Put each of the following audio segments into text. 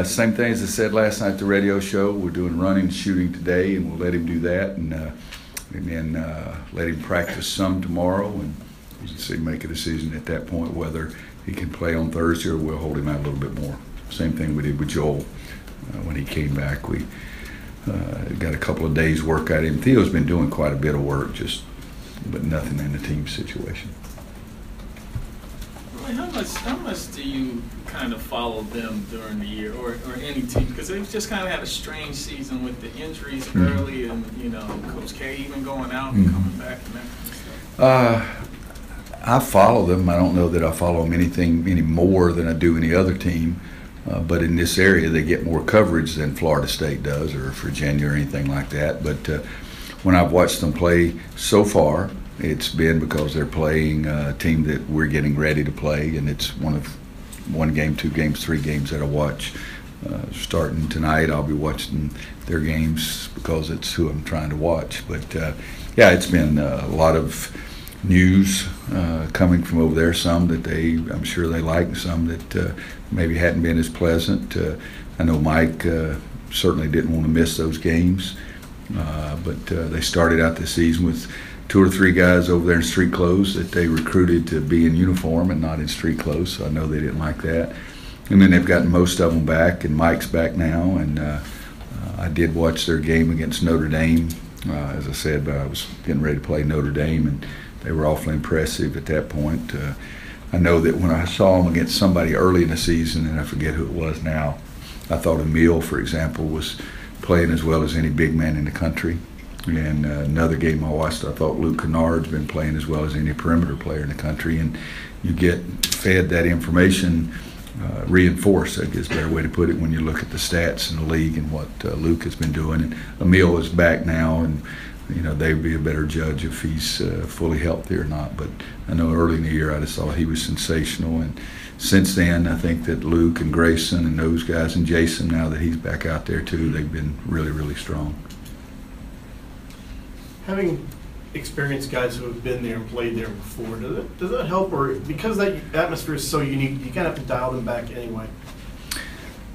Same thing as I said last night at the radio show. We're doing running and shooting today, and we'll let him do that, and then let him practice some tomorrow, and we'll see, make a decision at that point whether he can play on Thursday or we'll hold him out a little bit more. Same thing we did with Joel when he came back. We got a couple of days' work out of him. Theo's been doing quite a bit of work, but nothing in the team situation. How much do you kind of follow them during the year, or any team? Because they've just kind of had a strange season with the injuries early, and Coach K even going out and coming back and that kind of stuff. I follow them. I don't know that I follow them any more than I do any other team, but in this area they get more coverage than Florida State does, or Virginia, or anything like that. But when I've watched them play so far, it's been because they're playing a team that we're getting ready to play, and it's one game, 2 games, 3 games that I watch. Starting tonight, I'll be watching their games because it's who I'm trying to watch. But yeah, it's been a lot of news coming from over there. Some that I'm sure they like, and some that maybe hadn't been as pleasant. I know Mike certainly didn't want to miss those games, but they started out the season with 2 or 3 guys over there in street clothes that they recruited to be in uniform and not in street clothes, so I know they didn't like that. And then they've gotten most of them back, and Mike's back now, and I did watch their game against Notre Dame. As I said, I was getting ready to play Notre Dame, and they were awfully impressive at that point. I know that when I saw them against somebody early in the season, and I forget who it was now, I thought Emil, for example, was playing as well as any big man in the country. And another game I watched, I thought Luke Kennard's been playing as well as any perimeter player in the country. And you get fed that information, reinforced, I guess, a better way to put it, when you look at the stats in the league and what Luke has been doing. And Emil is back now, and they'd be a better judge if he's fully healthy or not. But I know early in the year I just thought he was sensational. And since then, I think that Luke and Grayson and those guys, and Jason, now that he's back out there too, they've been really, really strong. Having experienced guys who have been there and played there before, does that help, or because that atmosphere is so unique, you kind of have to dial them back anyway?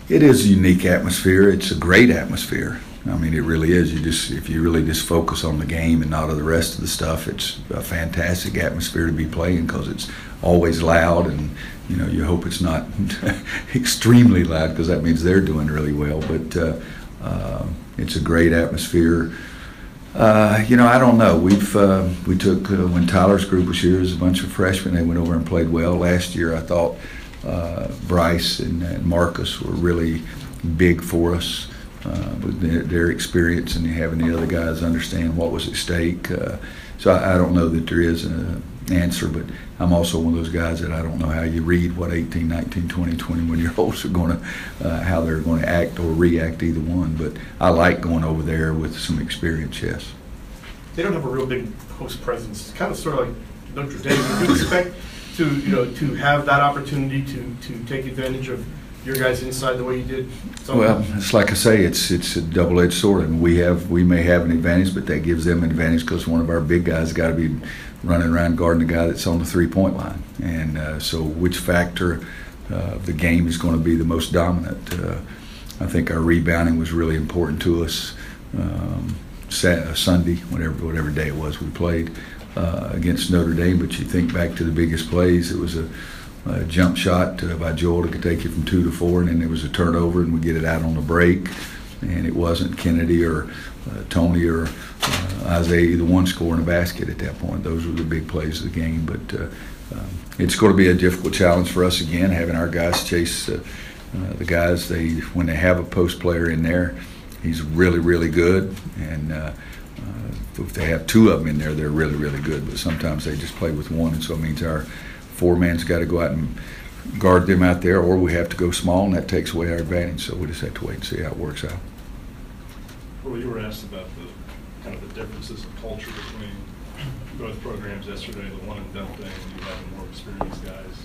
It is a unique atmosphere. It's a great atmosphere. I mean, it really is. If you really just focus on the game and not on the rest of the stuff, it's a fantastic atmosphere to be playing, because it's always loud, and you hope it's not extremely loud, because that means they're doing really well. But it's a great atmosphere. I don't know. We took when Tyler's group was here as a bunch of freshmen, they went over and played well. Last year, I thought Bryce and Marcus were really big for us with their experience and having the other guys understand what was at stake. So I don't know that there is an answer, but I'm also one of those guys that I don't know how you read what 18, 19, 20, 21-year-olds are going to, how they're going to act or react, either one. But I like going over there with some experience, yes. They don't have a real big host presence. It's kind of sort of like Notre Dame. Do you expect to have that opportunity to take advantage of your guys inside the way you did? Well, it's like I say, it's a double-edged sword. I mean, we may have an advantage, but that gives them an advantage because one of our big guys got to be running around guarding the guy that's on the three-point line. And so which factor of the game is going to be the most dominant? I think our rebounding was really important to us Sunday, whatever day it was we played against Notre Dame. But you think back to the biggest plays, it was a jump shot by Joel that could take you from 2 to 4, and then there was a turnover, and we get it out on the break. And it wasn't Kennedy or Tony or Isaiah, either one scoring a basket at that point. Those were the big plays of the game. But it's going to be a difficult challenge for us again, having our guys chase the guys. When they have a post player in there, he's really, really good. And if they have 2 of them in there, they're really, really good. But sometimes they just play with 1, and so it means our 4-man's got to go out and guard them out there, or we have to go small, and that takes away our advantage. So we just have to wait and see how it works out. Well, you were asked about the differences in culture between both programs yesterday, the one and done thing, and you having more experienced guys.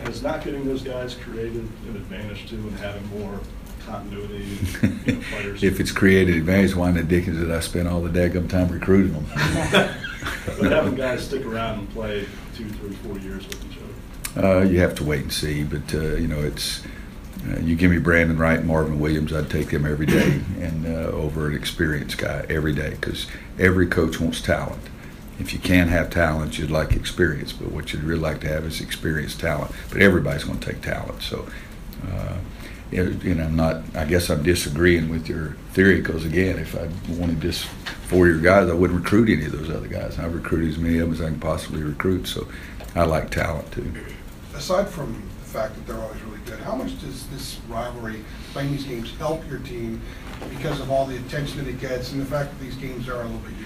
Has not getting those guys created an advantage too, and having more continuity and players? If it's created advantage, why in the dickens did I spend all the daggum time recruiting them? But having guys stick around and play 2, 3, 4 years with each other. You have to wait and see, but You give me Brandon Wright and Marvin Williams, I'd take them every day and over an experienced guy every day, because every coach wants talent. If you can't have talent, you'd like experience, but what you'd really like to have is experienced talent. But everybody's going to take talent. So, I guess I'm disagreeing with your theory, because again, if I wanted just 4-year guys, I wouldn't recruit any of those other guys. I've recruited as many of them as I can possibly recruit. So, I like talent too. Aside from the fact that they're always really good, how much does this rivalry, playing these games, help your team because of all the attention that it gets and the fact that these games are a little bit unique?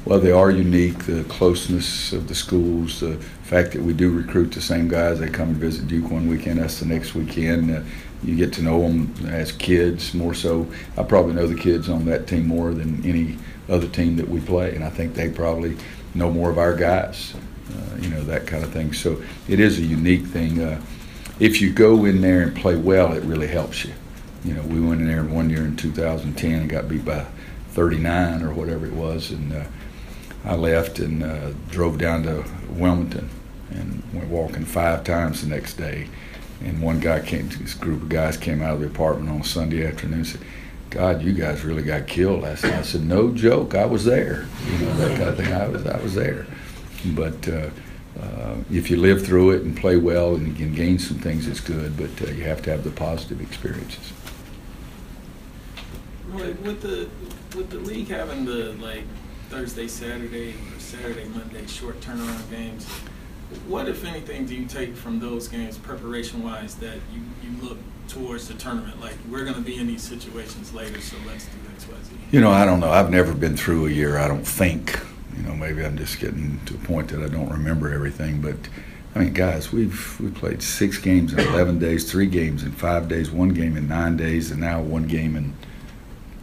Well, they are unique, the closeness of the schools, the fact that we do recruit the same guys. They come and visit Duke one weekend, us the next weekend. You get to know them as kids more so. I probably know the kids on that team more than any other team that we play, and I think they probably know more of our guys, that kind of thing. So it is a unique thing. If you go in there and play well, it really helps you. We went in there one year in 2010 and got beat by 39 or whatever it was, and I left and drove down to Wilmington and went walking 5 times the next day. And one guy this group of guys came out of the apartment on a Sunday afternoon and said, "God, you guys really got killed last night." I said, "No joke, I was there." That kind of thing. I was there. But if you live through it and play well and you can gain some things, it's good. But you have to have the positive experiences. Roy, with the league having the Thursday, Saturday, or Saturday, Monday short turnaround games, what, if anything, do you take from those games preparation-wise that you look towards the tournament? Like, we're going to be in these situations later, so let's do X, Y, Z. I don't know. I've never been through a year, I don't think. Maybe I'm just getting to a point that I don't remember everything. But, guys, we played 6 games in 11 days, 3 games in 5 days, 1 game in 9 days, and now 1 game in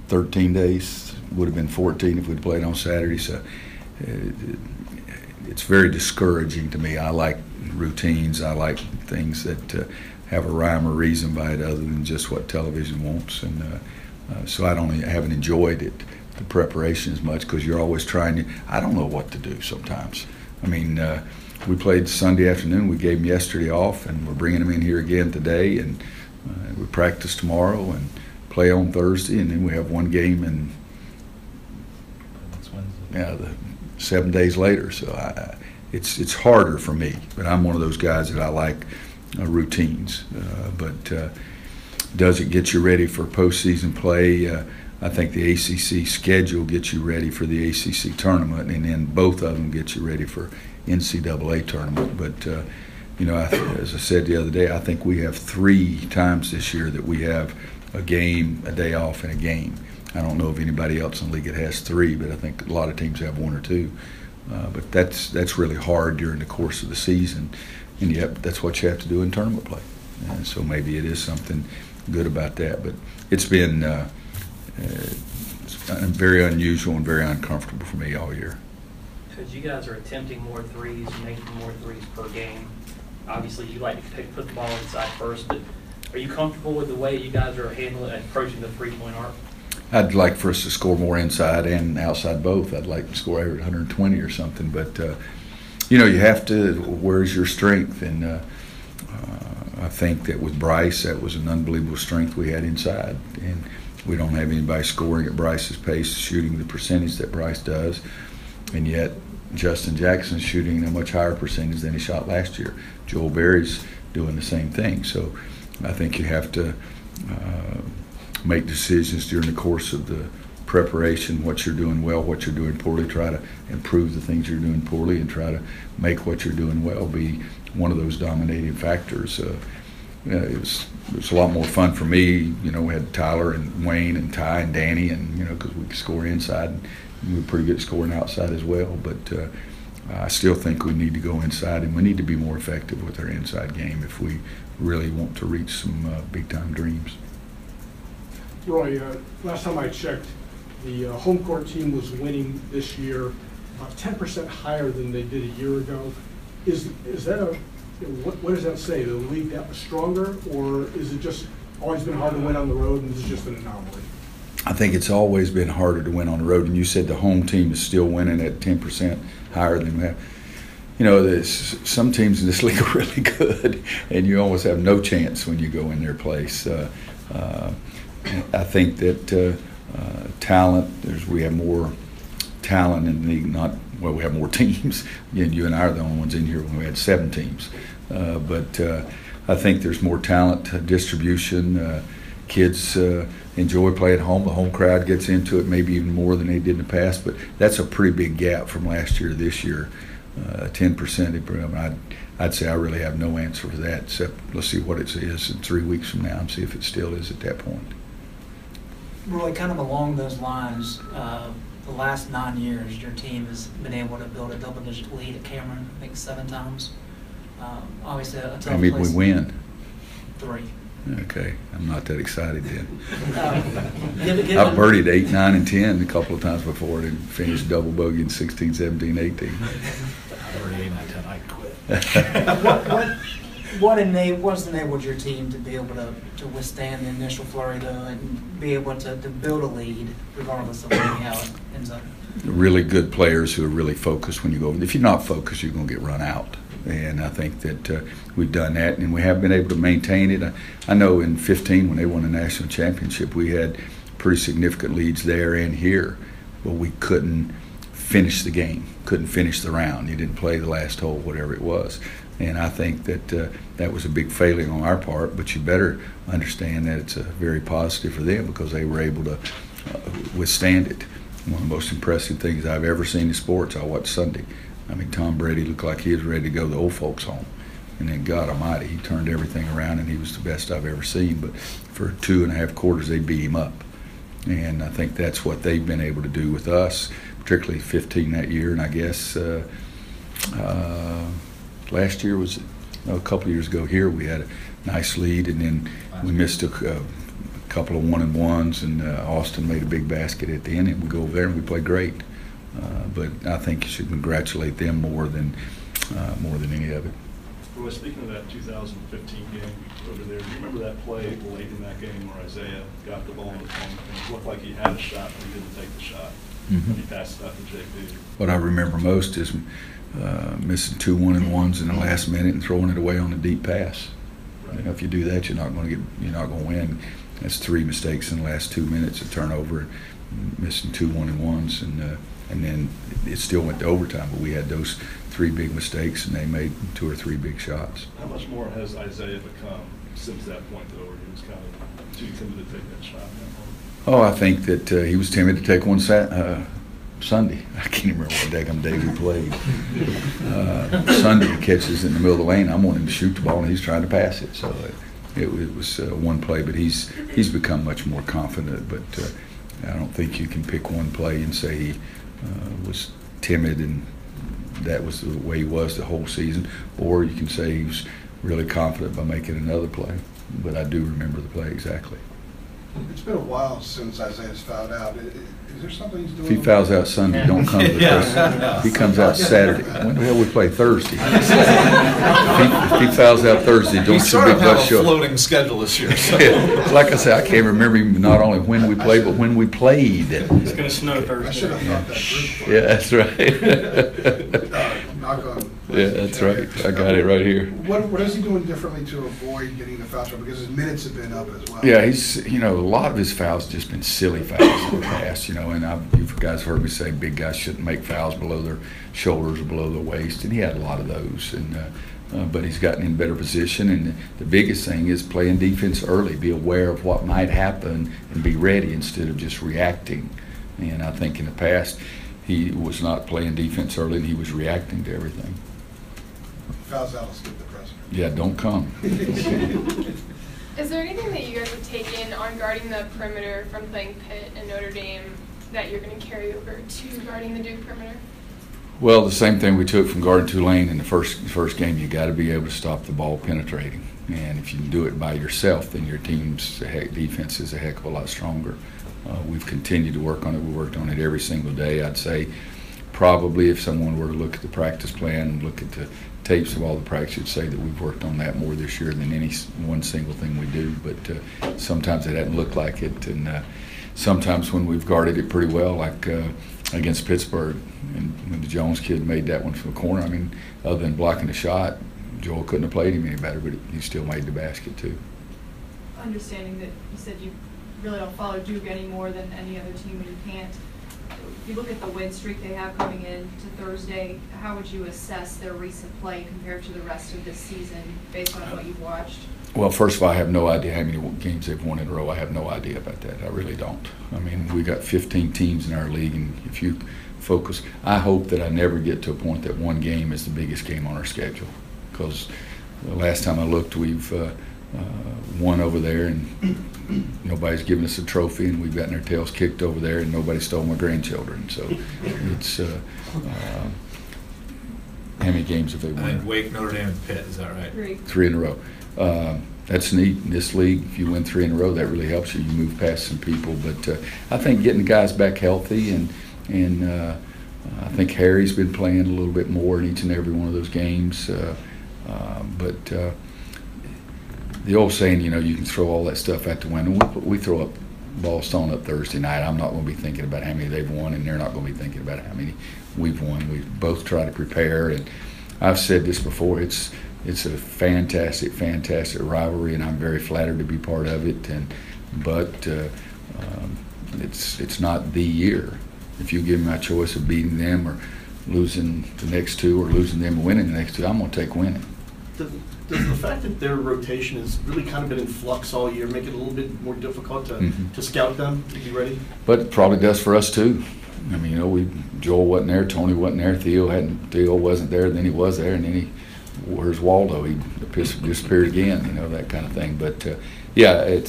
13 days. Would have been 14 if we'd played on Saturday. So it's very discouraging to me. I like routines. I like things that have a rhyme or reason by it other than just what television wants. And so I haven't enjoyed it, the preparation as much, because you're always trying to. I don't know what to do sometimes. We played Sunday afternoon. We gave them yesterday off, and we're bringing them in here again today. And we practice tomorrow and play on Thursday, and then we have 1 game and 7 days later. So it's harder for me, but I'm one of those guys that I like routines. But does it get you ready for postseason play? I think the ACC schedule gets you ready for the ACC tournament, and then both of them get you ready for NCAA tournament. But as I said the other day, I think we have 3 times this year that we have a game, a day off, and a game. I don't know of anybody else in the league that has 3, but I think a lot of teams have 1 or 2. But that's really hard during the course of the season, and that's what you have to do in tournament play. And so maybe it is something good about that. But it's been very unusual and very uncomfortable for me all year. Because you guys are attempting more threes, making more threes per game. Obviously, you like to put the ball inside first, but are you comfortable with the way you guys are handling and approaching the three-point arc? I'd like for us to score more inside and outside both. I'd like to score over 120 or something. But, you have to, where's your strength? And I think that with Bryce, that was an unbelievable strength we had inside. And we don't have anybody scoring at Bryce's pace, shooting the percentage that Bryce does. And yet Justin Jackson's shooting a much higher percentage than he shot last year. Joel Berry's doing the same thing. So I think you have to make decisions during the course of the preparation, what you're doing well, what you're doing poorly, try to improve the things you're doing poorly, and try to make what you're doing well be one of those dominating factors. It was a lot more fun for me. We had Tyler and Wayne and Ty and Danny, and because we could score inside, and we were pretty good at scoring outside as well. But I still think we need to go inside, and we need to be more effective with our inside game if we really want to reach some big-time dreams. Roy, last time I checked, the home court team was winning this year about 10% higher than they did a year ago. Is that what does that say? The league that was stronger, or is it just always been hard to win on the road and this is just an anomaly? I think it's always been harder to win on the road. And you said the home team is still winning at 10% higher than we have. you know, some teams in this league are really good, and you almost have no chance when you go in their place. I think that talent, we have more talent in the league. We have more teams. Again, you and I are the only ones in here when we had 7 teams. But I think there's more talent distribution. Kids enjoy playing at home. The home crowd gets into it maybe even more than they did in the past. But that's a pretty big gap from last year to this year. 10%. I'd say I really have no answer for that, except let's see what it is in 3 weeks from now and see if it still is at that point. Roy, kind of along those lines, the last 9 years, your team has been able to build a double-digit lead at Cameron, I think 7 times. Obviously, a tough How many did we win? 3. Okay, I'm not that excited then. Given, I've birdied 8, 9, and 10 a couple of times before and finished double bogey in 16, 17, 18. I already 8, 9, 10, I quit. What's enabled your team to be able to withstand the initial flurry, though, and be able to build a lead regardless of how it ends up? Really good players who are really focused when you go. If you're not focused, you're going to get run out. And I think that we've done that, and we have been able to maintain it. I know in 15, when they won the national championship, we had pretty significant leads there and here, but we couldn't finish the game, couldn't finish the round. You didn't play the last hole, whatever it was. And I think that that was a big failing on our part, but you better understand that it's very positive for them because they were able to withstand it. One of the most impressive things I've ever seen in sports, I watched Sunday. I mean, Tom Brady looked like he was ready to go to the old folks' home. And then, God almighty, he turned everything around, and he was the best I've ever seen. But for 2.5 quarters, they beat him up. And I think that's what they've been able to do with us, particularly 15 that year. And I guess last year was a couple of years ago here, we had a nice lead, and then we missed a couple of 1-and-1s, and Austin made a big basket at the end, and we go over there and we play great. But I think you should congratulate them more than any of it. Roy, speaking of that 2015 game over there, do you remember that play late in that game where Isaiah got the ball in the corner and it looked like he had a shot, but he didn't take the shot? Mm-hmm. He passed it up to JP. What I remember most is missing 2 1-and-1s in the last minute and throwing it away on a deep pass. Right. You know, if you do that, you're not going to win. That's 3 mistakes in the last 2 minutes, a turnover, missing 2 1-and-1s, and then it still went to overtime. But we had those 3 big mistakes, and they made 2 or 3 big shots. How much more has Isaiah become since that point, though, where he was kind of too timid to take that shot? Oh, I think that he was timid to take one Sunday. I can't even remember what daggum day we played. Sunday, he catches it in the middle of the lane. I'm wanting to shoot the ball, and he's trying to pass it. So it was one play, but he's become much more confident. But I don't think you can pick one play and say he was timid and that was the way he was the whole season, or you can say he was really confident by making another play. But I do remember the play exactly. It's been a while since Isaiah's fouled out. Is there something he's doing? If he fouls out Sunday, don't come to the first. He comes out Saturday. When the hell we play Thursday? if he fouls out Thursday, don't We sort you of big have butt a show. floating schedule this year. So. Like I said, I can't remember even not only when we played, but when we played. It's going to snow Thursday. I should have thought that through. Yeah, that's right. Knock on. Yeah, that's right. I got it right here. What is he doing differently to avoid getting the foul trouble? Because his minutes have been up as well. Yeah, he's, a lot of his fouls have just been silly fouls in the past, and you guys heard me say big guys shouldn't make fouls below their shoulders or below their waist, and he had a lot of those, but he's gotten in better position, and the biggest thing is playing defense early, be aware of what might happen and be ready instead of just reacting. And I think in the past he was not playing defense early and he was reacting to everything. Fouls out, let's skip the president. Yeah, don't come. Is there anything that you guys have taken on guarding the perimeter from playing Pitt and Notre Dame that you're going to carry over to guarding the Duke perimeter? Well, the same thing we took from guarding Tulane in the first game. You got to be able to stop the ball penetrating, and if you can do it by yourself, then your team's defense is a heck of a lot stronger. We've continued to work on it. We worked on it every single day. I'd say probably if someone were to look at the practice plan and look at the tapes of all the practice, you'd say that we've worked on that more this year than any one single thing we do. But sometimes it doesn't look like it, and sometimes when we've guarded it pretty well, like against Pittsburgh, and when the Jones kid made that one from the corner, I mean, other than blocking the shot, Joel couldn't have played him any better, but he still made the basket too. Understanding that you said you really don't follow Duke any more than any other team, and you can't. If you look at the win streak they have coming in to Thursday, how would you assess their recent play compared to the rest of this season based on what you've watched? Well, first of all, I have no idea how many games they've won in a row. I have no idea about that. I really don't. I mean, we got 15 teams in our league, and if you focus, I hope that I never get to a point that one game is the biggest game on our schedule, because the last time I looked, we've won over there, and nobody's given us a trophy, and we've gotten our tails kicked over there, and nobody stole my grandchildren. So it's how many games have they won? I think Wake, Notre Dame, and Pitt. Is that right? 3 in a row. That's neat in this league. If you win 3 in a row, that really helps you. You move past some people. But I think getting guys back healthy, and I think Harry's been playing a little bit more in each and every one of those games. But the old saying, you know, you can throw all that stuff out the window. We throw up Ballstone up Thursday night. I'm not going to be thinking about how many they've won, and they're not going to be thinking about how many we've won. We both try to prepare, and I've said this before. It's a fantastic, fantastic rivalry, and I'm very flattered to be part of it. But it's not the year. If you give me my choice of beating them or losing the next two, or losing them and winning the next two, I'm going to take winning. Does the fact that their rotation has really kind of been in flux all year make it a little bit more difficult to scout them, to be ready? But it probably does for us too. I mean, you know, Joel wasn't there, Tony wasn't there, Theo wasn't there, then he was there, and then where's Waldo? He disappeared again, you know, that kind of thing. But yeah,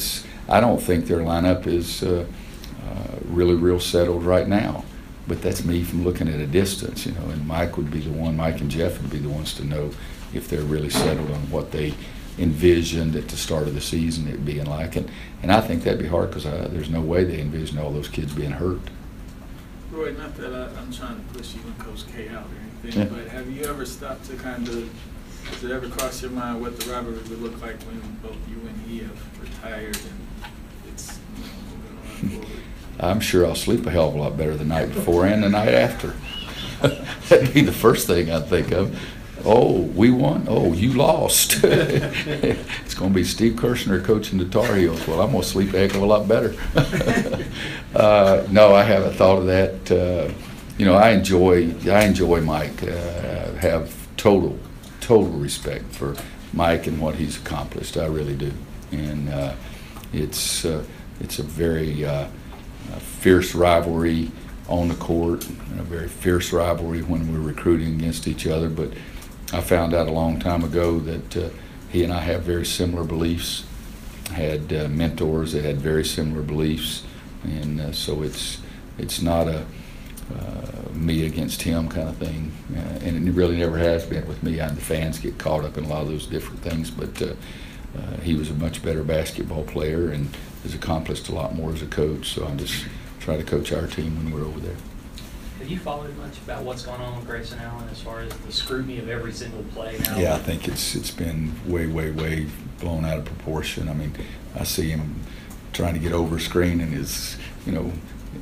I don't think their lineup is really real settled right now. But that's me from looking at a distance, you know, and Mike and Jeff would be the ones to know if they're really settled on what they envisioned at the start of the season it being like. And I think that'd be hard, because there's no way they envisioned all those kids being hurt. Roy, not that I'm trying to push you and Coach K out or anything, but have you ever stopped to kind of, does it ever cross your mind what the rivalry would look like when both you and he have retired and it's moving on forward? I'm sure I'll sleep a hell of a lot better the night before and the night after. That'd be the first thing I'd think of. Oh, we won? Oh, you lost. It's going to be Steve Kirshner coaching the Tar Heels. Well, I'm going to sleep a heck of a lot better. No, I haven't thought of that. You know, I enjoy Mike. Have total respect for Mike and what he's accomplished. I really do. And it's a very fierce rivalry on the court, and a very fierce rivalry when we're recruiting against each other. But I found out a long time ago that he and I have very similar beliefs, had mentors that had very similar beliefs, and so it's not a me against him kind of thing, and it really never has been with me. The fans get caught up in a lot of those different things, but he was a much better basketball player and has accomplished a lot more as a coach, so I'm just trying to coach our team when we're over there. Have you followed much about what's going on with Grayson Allen as far as the scrutiny of every single play now? Yeah, I think it's been way blown out of proportion. I mean, I see him trying to get over a screen, and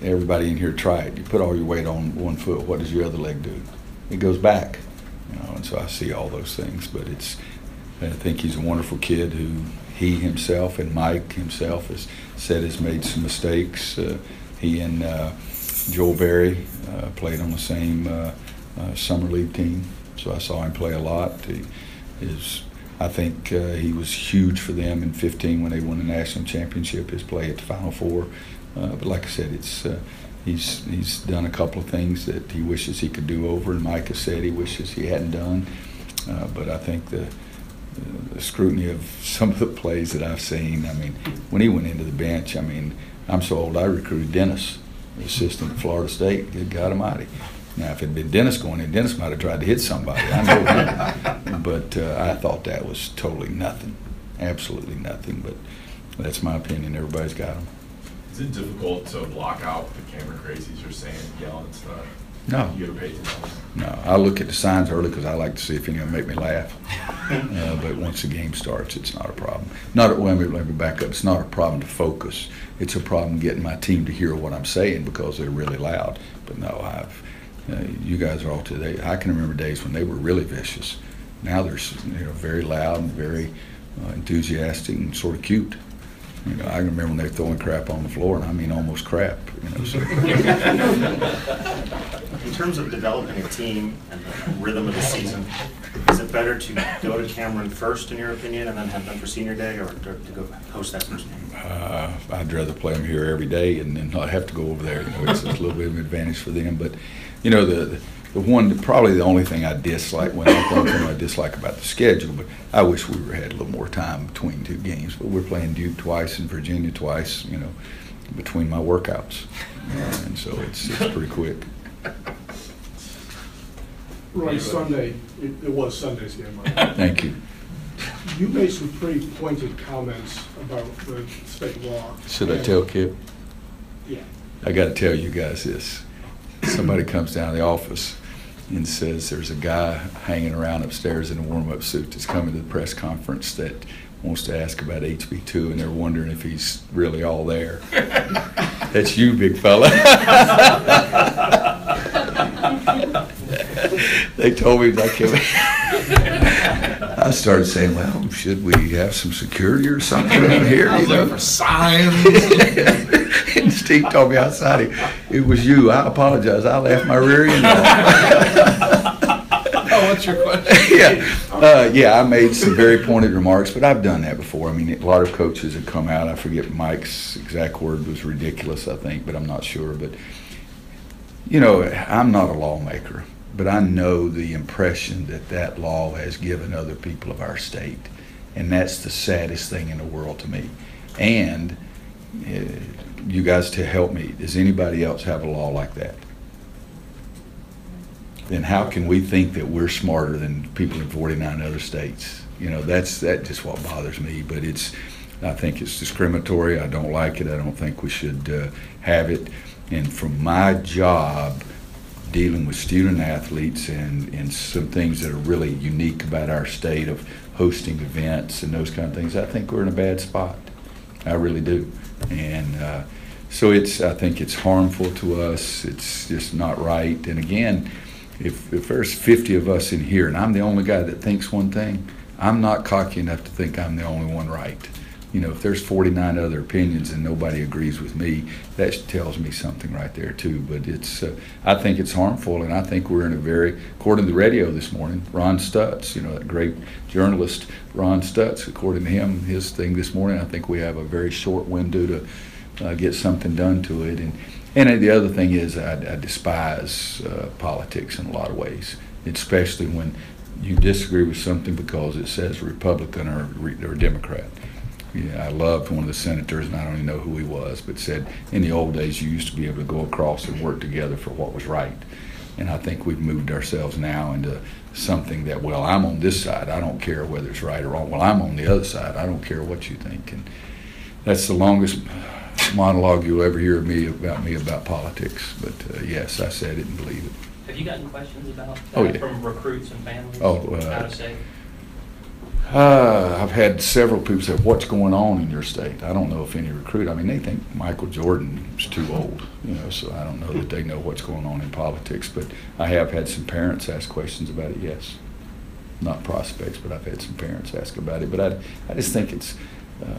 everybody in here try it. You put all your weight on one foot, what does your other leg do? It goes back, and so I see all those things. But I think he's a wonderful kid who he himself and Mike himself has said has made some mistakes. He and Joel Berry played on the same summer league team, so I saw him play a lot. I think he was huge for them in 2015 when they won the national championship, his play at the Final Four. But like I said, he's done a couple of things that he wishes he could do over, and Mike has said he wishes he hadn't done. But I think the scrutiny of some of the plays that I've seen, I mean, when he went into the bench, I mean, I'm so old I recruited Dennis, the assistant at Florida State. Good God Almighty. Now, if it had been Dennis going in, Dennis might have tried to hit somebody. I know him. But I thought that was totally nothing, absolutely nothing. But that's my opinion. Everybody's got them. Is it difficult to block out the camera crazies you're saying, yelling and stuff? No. You gotta pay $10. No, I look at the signs early because I like to see if any of them make me laugh. But once the game starts, it's not a problem. Let me back up. It's not a problem to focus. It's a problem getting my team to hear what I'm saying because they're really loud. But no, you guys are all today. I can remember days when they were really vicious. Now they're very loud and very enthusiastic and sort of cute. I remember when they were throwing crap on the floor, and I mean almost crap. So. In terms of developing a team and the rhythm of the season, is it better to go to Cameron first, in your opinion, and then have them for senior day, or to go host that first game? I'd rather play them here every day and then not have to go over there. It's a little bit of an advantage for them. But probably the only thing I dislike about the schedule, but I wish we had a little more time between two games. But we're playing Duke twice and Virginia twice, between my workouts, and so it's pretty quick. Roy, Sunday, it was Sunday's game. Thank you. You made some pretty pointed comments about the state law. Should I tell Kip? Yeah. I got to tell you guys this. Somebody comes down to the office and says there's a guy hanging around upstairs in a warm-up suit that's coming to the press conference that wants to ask about HB2, and they're wondering if he's really all there. That's you, big fella. They told me I can't. I started saying, well, should we have some security or something in here? I was looking for signs. And Steve told me outside, it was you. I apologize. I laughed my rear end off. Oh, what's your question? Yeah, I made some very pointed remarks, but I've done that before. I mean, a lot of coaches have come out. I forget Mike's exact word was ridiculous, I think, but I'm not sure. But, I'm not a lawmaker, but I know the impression that law has given other people of our state, and that's the saddest thing in the world to me. And you guys to help me, does anybody else have a law like that? Then how can we think that we're smarter than people in 49 other states? That's just what bothers me. But I think it's discriminatory. I don't like it. I don't think we should have it. And from my job, dealing with student athletes and some things that are really unique about our state of hosting events and those kind of things, I think we're in a bad spot. I really do. And so I think it's harmful to us. It's just not right. And again, if there's 50 of us in here and I'm the only guy that thinks one thing, I'm not cocky enough to think I'm the only one right. If there's 49 other opinions and nobody agrees with me, that tells me something right there too. But I think it's harmful, and I think we're in according to the radio this morning, Ron Stutz, that great journalist Ron Stutz, according to him, his thing this morning, I think we have a very short window to get something done to it. And the other thing is I despise politics in a lot of ways, especially when you disagree with something because it says Republican or Democrat. Yeah, I loved one of the senators, and I don't even know who he was, but said in the old days you used to be able to go across and work together for what was right. And I think we've moved ourselves now into something that, well, I'm on this side, I don't care whether it's right or wrong. Well, I'm on the other side, I don't care what you think. And that's the longest monologue you'll ever hear of me about politics. But yes, I said it and believe it. Have you gotten questions about that from recruits and families out of state? I've had several people say, what's going on in your state? I don't know if any recruit, they think Michael Jordan is too old, so I don't know that they know what's going on in politics. But I have had some parents ask questions about it, yes. Not prospects, but I've had some parents ask about it. But I just think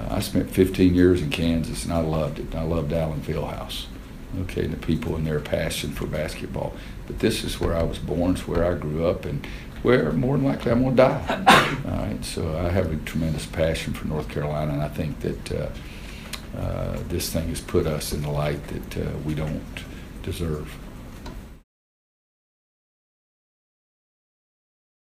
I spent 15 years in Kansas, and I loved it. I loved Allen Fieldhouse, and the people and their passion for basketball. But this is where I was born, it's where I grew up, and where more than likely I'm going to die. All right, so I have a tremendous passion for North Carolina, and I think that this thing has put us in the light that we don't deserve.